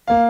Hello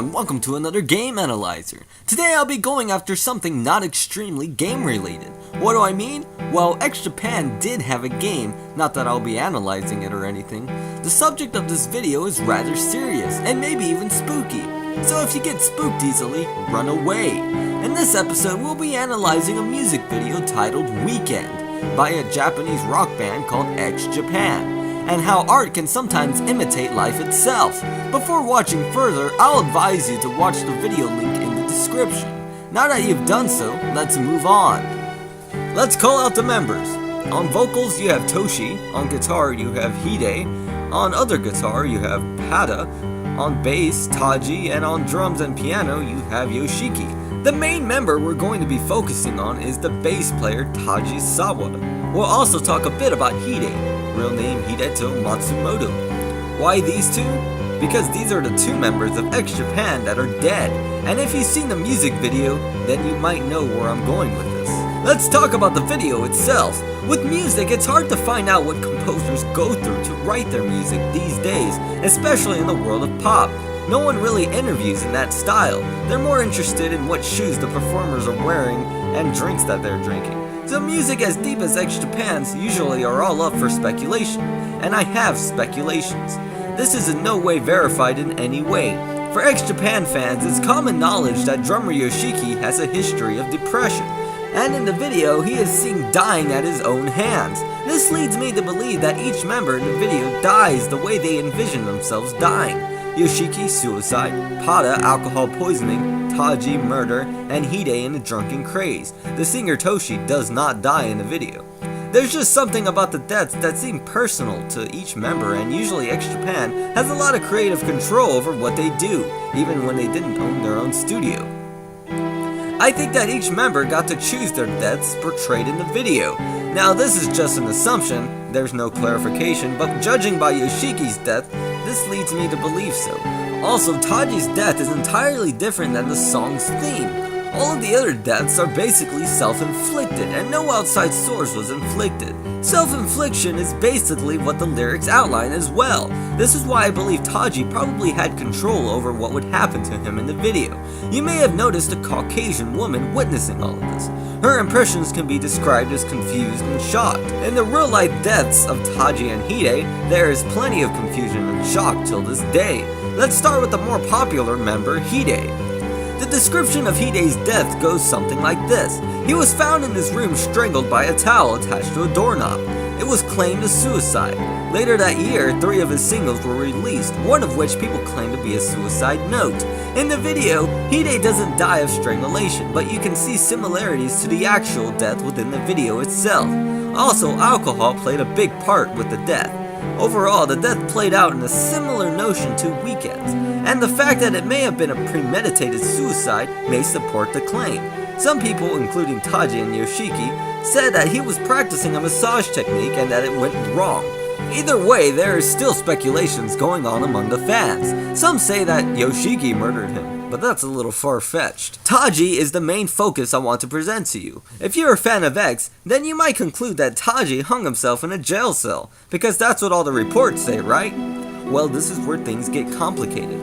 and welcome to another Game Analyzer. Today I'll be going after something not extremely game related. What do I mean? Well, X Japan did have a game, not that I'll be analyzing it or anything. The subject of this video is rather serious and maybe even spooky. So if you get spooked easily, run away. In this episode we'll be analyzing a music video titled Weekend by a Japanese rock band called X Japan, and how art can sometimes imitate life itself. Before watching further, I'll advise you to watch the video link in the description. Now that you've done so, let's move on. Let's call out the members. On vocals you have Toshi, on guitar you have Hide, on other guitar you have Pada, on bass Taiji, and on drums and piano you have Yoshiki. The main member we're going to be focusing on is the bass player Taiji Sawada. We'll also talk a bit about Hide, real name Hideto Matsumoto. Why these two? Because these are the two members of X Japan that are dead, and if you've seen the music video, then you might know where I'm going with this. Let's talk about the video itself. With music, it's hard to find out what composers go through to write their music these days, especially in the world of pop. No one really interviews in that style. They're more interested in what shoes the performers are wearing and drinks that they're drinking. So music as deep as X Japan's usually are all up for speculation, and I have speculations. This is in no way verified in any way. For X Japan fans, it's common knowledge that drummer Yoshiki has a history of depression, and in the video he is seen dying at his own hands. This leads me to believe that each member in the video dies the way they envision themselves dying. Yoshiki, suicide, Pada, alcohol poisoning, Taiji, murder, and Hide in a drunken craze. The singer Toshi does not die in the video. There's just something about the deaths that seem personal to each member, and usually X Japan has a lot of creative control over what they do, even when they didn't own their own studio. I think that each member got to choose their deaths portrayed in the video. Now this is just an assumption, there's no clarification, but judging by Yoshiki's death, this leads me to believe so. Also, Taiji's death is entirely different than the song's theme. All of the other deaths are basically self-inflicted, and no outside source was inflicted. Self-infliction is basically what the lyrics outline as well. This is why I believe Taiji probably had control over what would happen to him in the video. You may have noticed a Caucasian woman witnessing all of this. Her impressions can be described as confused and shocked. In the real-life deaths of Taiji and Hide, there is plenty of confusion and shock till this day. Let's start with the more popular member, Hide. The description of Hide's death goes something like this. He was found in his room strangled by a towel attached to a doorknob. It was claimed as suicide. Later that year, 3 of his singles were released, one of which people claim to be a suicide note. In the video, Hide doesn't die of strangulation, but you can see similarities to the actual death within the video itself. Also, alcohol played a big part with the death. Overall, the death played out in a similar notion to Weekend's, and the fact that it may have been a premeditated suicide may support the claim. Some people, including Taiji and Yoshiki, said that he was practicing a massage technique and that it went wrong. Either way, there is still speculations going on among the fans. Some say that Yoshiki murdered him, but that's a little far-fetched. Taiji is the main focus I want to present to you. If you're a fan of X, then you might conclude that Taiji hung himself in a jail cell, because that's what all the reports say, right? Well, this is where things get complicated.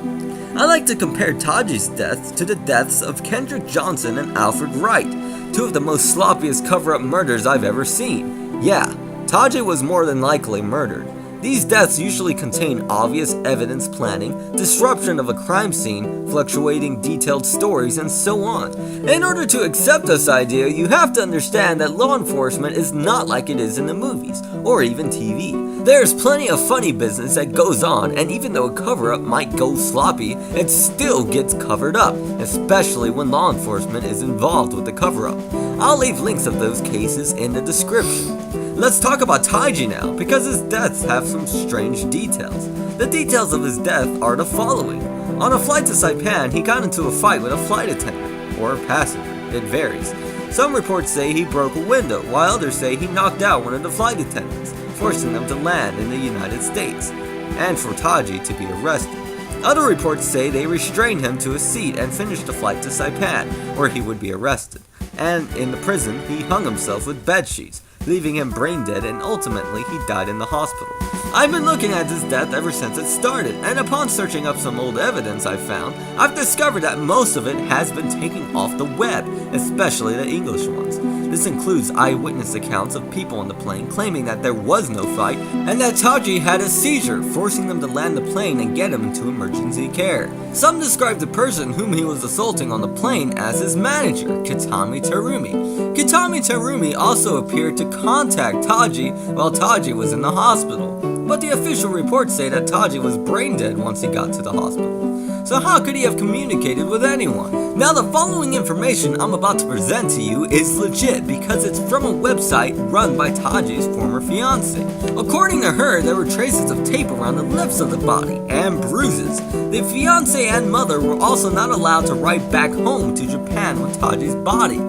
I like to compare Taiji's death to the deaths of Kendrick Johnson and Alfred Wright, two of the most sloppiest cover-up murders I've ever seen. Yeah, Taiji was more than likely murdered. These deaths usually contain obvious evidence planning, disruption of a crime scene, fluctuating detailed stories, and so on. In order to accept this idea, you have to understand that law enforcement is not like it is in the movies, or even TV. There's plenty of funny business that goes on, and even though a cover-up might go sloppy, it still gets covered up, especially when law enforcement is involved with the cover-up. I'll leave links of those cases in the description. Let's talk about Taiji now, because his deaths have some strange details. The details of his death are the following. On a flight to Saipan, he got into a fight with a flight attendant, or a passenger, it varies. Some reports say he broke a window, while others say he knocked out one of the flight attendants, forcing them to land in the United States, and for Taiji to be arrested. Other reports say they restrained him to a seat and finished the flight to Saipan, where he would be arrested. and in the prison he hung himself with bedsheets, leaving him brain dead, and ultimately he died in the hospital. I've been looking at his death ever since it started, and upon searching up some old evidence I've found, I've discovered that most of it has been taken off the web, especially the English ones. This includes eyewitness accounts of people on the plane claiming that there was no fight, and that Taiji had a seizure, forcing them to land the plane and get him into emergency care. Some describe the person whom he was assaulting on the plane as his manager, Kitami Terumi. Kitami Terumi also appeared to contact Taiji while Taiji was in the hospital, but the official reports say that Taiji was brain dead once he got to the hospital. So how could he have communicated with anyone? Now the following information I'm about to present to you is legit because it's from a website run by Taiji's former fiancée. According to her, there were traces of tape around the lips of the body and bruises. The fiancée and mother were also not allowed to ride back home to Japan with Taiji's body.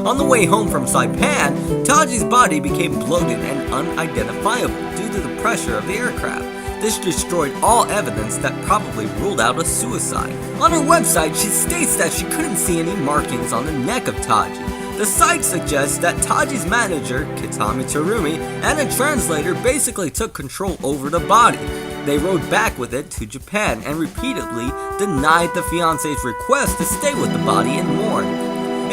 On the way home from Saipan, Taiji's body became bloated and unidentifiable due to the pressure of the aircraft. This destroyed all evidence that probably ruled out a suicide. On her website, she states that she couldn't see any markings on the neck of Taiji. The site suggests that Taiji's manager, Kitami Terumi, and a translator basically took control over the body. They rode back with it to Japan and repeatedly denied the fiancé's request to stay with the body and mourn.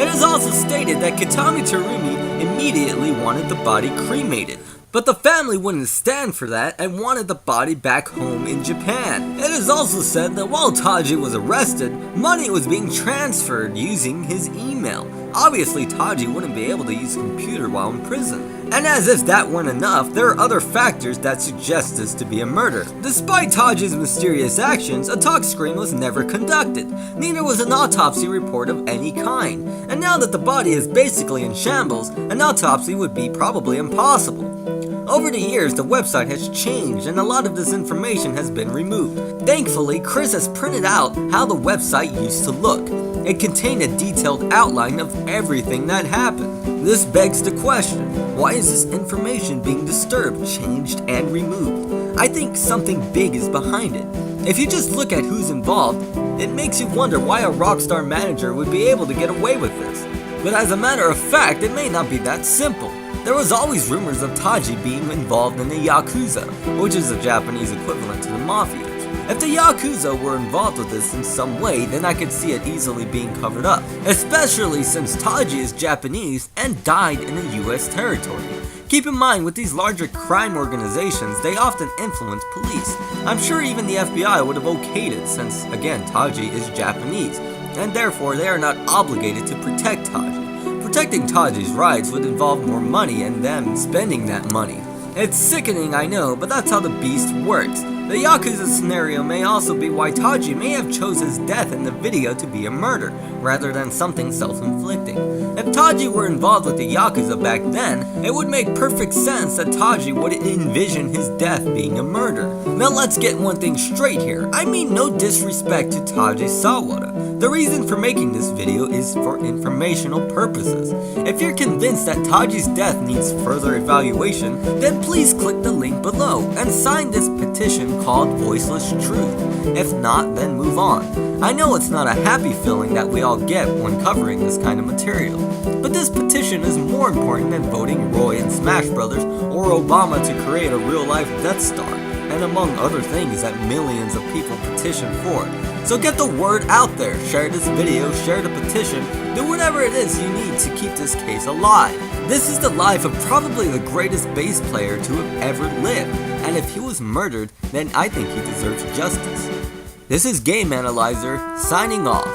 It is also stated that Kitami Terumi immediately wanted the body cremated, but the family wouldn't stand for that and wanted the body back home in Japan. It is also said that while Taiji was arrested, money was being transferred using his email. Obviously, Taiji wouldn't be able to use a computer while in prison. And as if that weren't enough, there are other factors that suggest this to be a murder. Despite Taiji's mysterious actions, a talk screen was never conducted. Neither was an autopsy report of any kind. And now that the body is basically in shambles, an autopsy would be probably impossible. Over the years, the website has changed and a lot of this information has been removed. Thankfully, Chris has printed out how the website used to look. It contained a detailed outline of everything that happened. This begs the question, why is this information being disturbed, changed, and removed? I think something big is behind it. If you just look at who's involved, it makes you wonder why a rockstar manager would be able to get away with this. But as a matter of fact, it may not be that simple. There was always rumors of Taiji being involved in the Yakuza, which is the Japanese equivalent to the Mafia. If the Yakuza were involved with this in some way, then I could see it easily being covered up, especially since Taiji is Japanese and died in a US territory. Keep in mind, with these larger crime organizations, they often influence police. I'm sure even the FBI would have okayed it since, again, Taiji is Japanese, and therefore they are not obligated to protect Taiji. Protecting Taiji's rights would involve more money and them spending that money. It's sickening, I know, but that's how the beast works. The Yakuza scenario may also be why Taiji may have chose his death in the video to be a murder, rather than something self-inflicting. If Taiji were involved with the Yakuza back then, it would make perfect sense that Taiji would envision his death being a murder. Now let's get one thing straight here. I mean no disrespect to Taiji Sawada. The reason for making this video is for informational purposes. If you're convinced that Taiji's death needs further evaluation, then please click the link below and sign this petition called Voiceless Truth. If not, then move on. I know it's not a happy feeling that we all get when covering this kind of material, but this petition is more important than voting Roy in Smash Brothers or Obama to create a real-life Death Star, and among other things that millions of people petition for. So get the word out there, share this video, share the petition, do whatever it is you need to keep this case alive. This is the life of probably the greatest bass player to have ever lived, and if he was murdered, then I think he deserves justice. This is Game Analyzer, signing off.